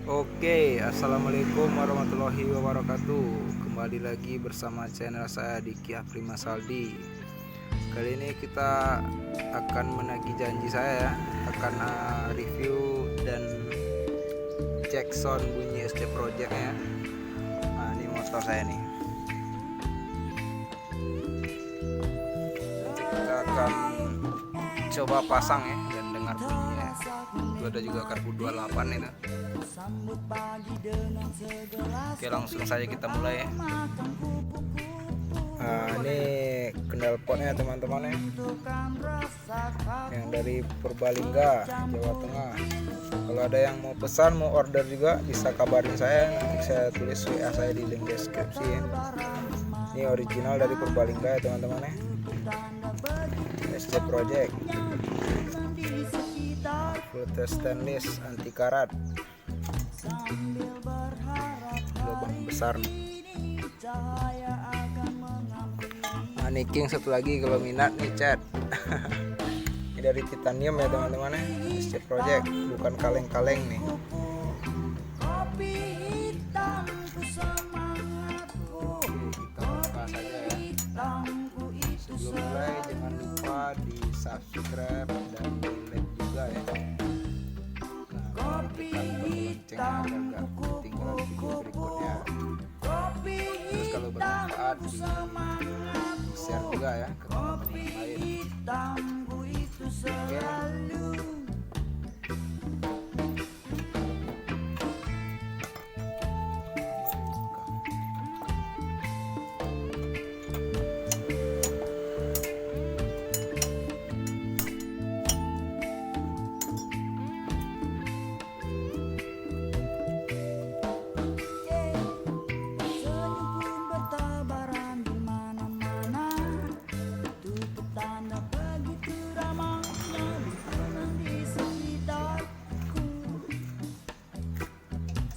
Oke, assalamualaikum warahmatullahi wabarakatuh. Kembali lagi bersama channel saya Diki Prima Saldi. Kali ini kita akan menagih janji saya ya, akan review dan cek sound bunyi SC Project ya. Nah, ini motor saya nih. Nanti kita akan coba pasang ya dan dengar bunyinya. Itu ada juga karbu 28 itu. Oke, langsung saja kita mulai ya. Nah, ini knalpotnya teman-teman ya, yang dari Purbalingga, Jawa Tengah. Kalau ada yang mau pesan, mau order juga bisa kabarin saya, nanti saya tulis WA saya di link deskripsi ya. Ini original dari Purbalingga ya teman-teman ya, SC Project, filter stainless anti karat, lubang besar nih. Nah, ini king satu lagi kalau minat nih chat. Ini dari titanium ya teman-teman ya, SC Project, bukan kaleng-kaleng nih. Oke, kita buka saja ya. Sebelum mulai jangan lupa di subscribe dan di like juga ya. Nah, tekan tombol loncengnya agar gak ketinggalan video berikutnya. Terus kalau bermanfaat di share juga ya ke teman-teman lain. Oke.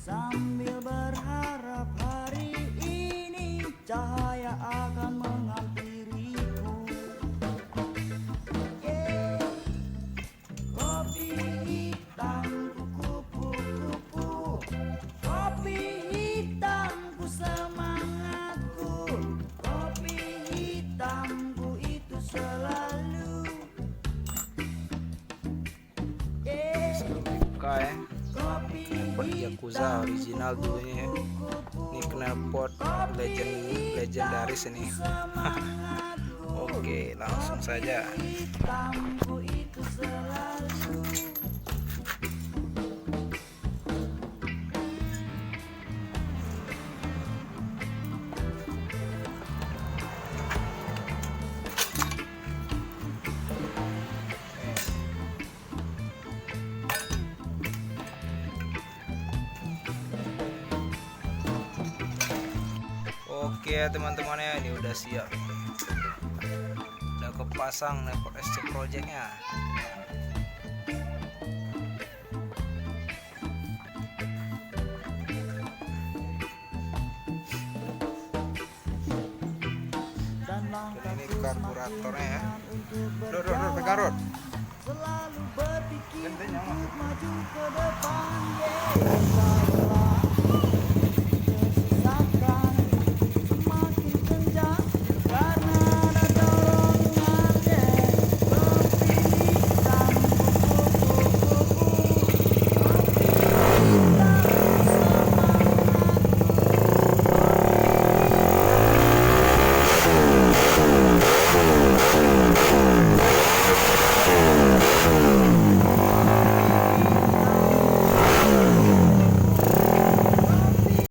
Sambil berharap hari ini cahaya akan menghampiriku. Kopi hitam kupu-kupu, kopi hitamku semangatku, kopi hitamku itu selalu. Sebelum dibuka ya, knalpot Yakuza original dulunya ya. Ini knalpot legendaris ini. Oke, langsung saja. Oke ya teman-teman ya, ini udah siap, udah kepasang knalpot SC Projectnya. Dan ini karburatornya ya. Rod, pegang Rod. Selalu berpikir Gentenya maju ke depan.